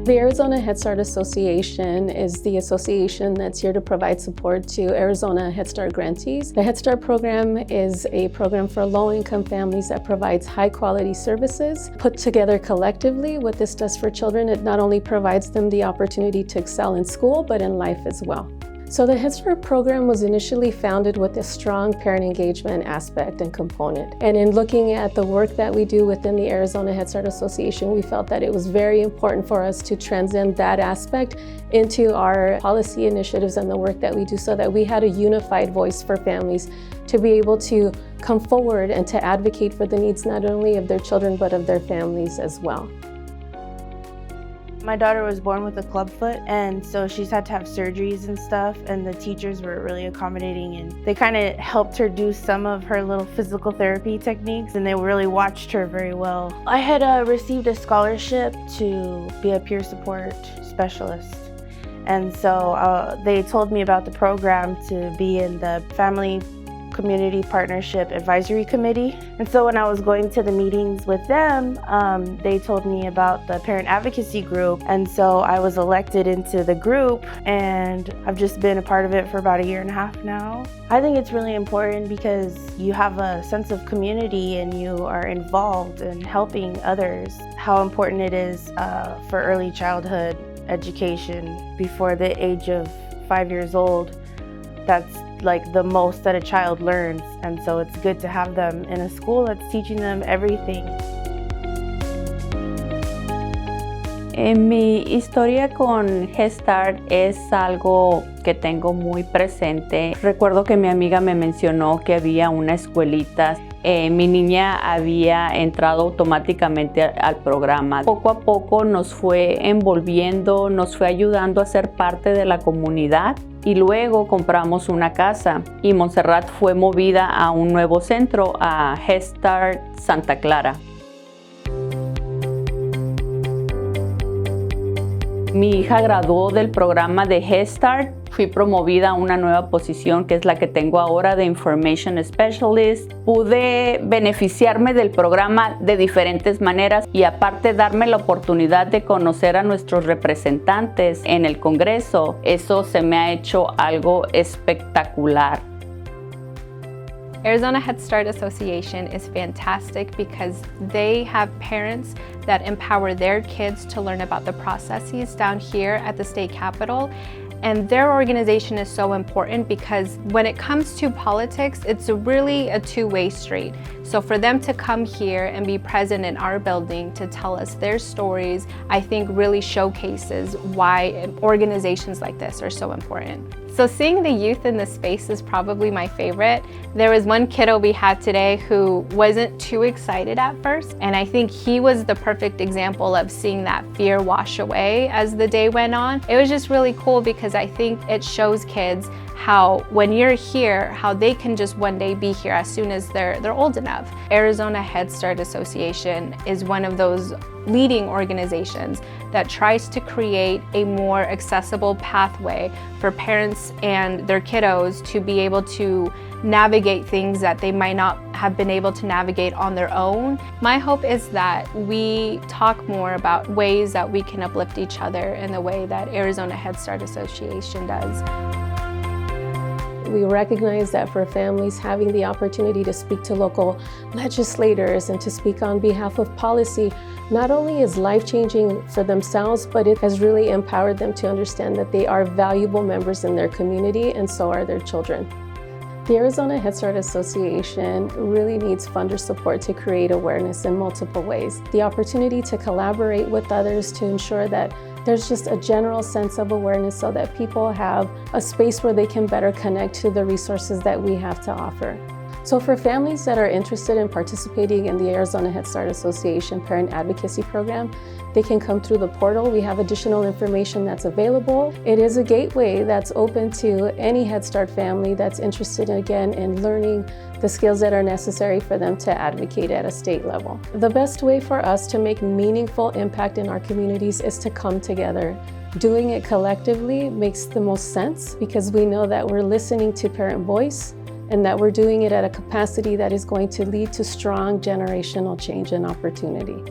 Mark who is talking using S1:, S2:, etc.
S1: The Arizona Head Start Association is the association that's here to provide support to Arizona Head Start grantees. The Head Start program is a program for low-income families that provides high-quality services. Put together collectively, what this does for children, it not only provides them the opportunity to excel in school, but in life as well. So the Head Start program was initially founded with a strong parent engagement aspect and component. And in looking at the work that we do within the Arizona Head Start Association, we felt that it was very important for us to transcend that aspect into our policy initiatives and the work that we do so that we had a unified voice for families to be able to come forward and to advocate for the needs not only of their children but of their families as well.
S2: My daughter was born with a clubfoot, and so she's had to have surgeries and stuff, and the teachers were really accommodating, and they kind of helped her do some of her little physical therapy techniques, and they really watched her very well. I had received a scholarship to be a peer support specialist, and so they told me about the program to be in the Family Community Partnership Advisory Committee. And so when I was going to the meetings with them, they told me about the Parent Advocacy Group. And so I was elected into the group, and I've just been a part of it for about 1.5 years now. I think it's really important because you have a sense of community and you are involved in helping others. How important it is for early childhood education before the age of 5 years old. That's like the most that a child learns, and so it's good to have them in a school that's teaching them everything.
S3: Mi historia con Head Start es algo que tengo muy presente. Recuerdo que mi amiga me mencionó que había una escuelita. Mi niña había entrado automáticamente al programa. Poco a poco nos fue envolviendo, nos fue ayudando a ser parte de la comunidad. Y luego compramos una casa y Montserrat fue movida a un nuevo centro, a Head Start Santa Clara. Mi hija graduó del programa de Head Start. Fui promovida a una nueva posición que es la que tengo ahora de Information Specialist. Pude beneficiarme del programa de diferentes maneras y aparte darme la oportunidad de conocer a nuestros representantes en el Congreso. Eso se me ha hecho algo espectacular.
S4: Arizona Head Start Association is fantastic because they have parents that empower their kids to learn about the processes down here at the state capitol. And their organization is so important because when it comes to politics, it's really a two-way street. So for them to come here and be present in our building to tell us their stories, I think really showcases why organizations like this are so important. So seeing the youth in the space is probably my favorite. There was one kiddo we had today who wasn't too excited at first, and I think he was the perfect example of seeing that fear wash away as the day went on. It was just really cool because I think it shows kids how when you're here, how they can just one day be here as soon as they're old enough. Arizona Head Start Association is one of those leading organizations that tries to create a more accessible pathway for parents and their kiddos to be able to navigate things that they might not have been able to navigate on their own. My hope is that we talk more about ways that we can uplift each other in the way that Arizona Head Start Association does.
S1: We recognize that for families, having the opportunity to speak to local legislators and to speak on behalf of policy not only is life-changing for themselves, but it has really empowered them to understand that they are valuable members in their community, and so are their children. The Arizona Head Start Association really needs funder support to create awareness in multiple ways. The opportunity to collaborate with others to ensure that there's just a general sense of awareness so that people have a space where they can better connect to the resources that we have to offer. So for families that are interested in participating in the Arizona Head Start Association Parent Advocacy Program, they can come through the portal. We have additional information that's available. It is a gateway that's open to any Head Start family that's interested, again, in learning the skills that are necessary for them to advocate at a state level. The best way for us to make meaningful impact in our communities is to come together. Doing it collectively makes the most sense because we know that we're listening to parent voice and that we're doing it at a capacity that is going to lead to strong generational change and opportunity.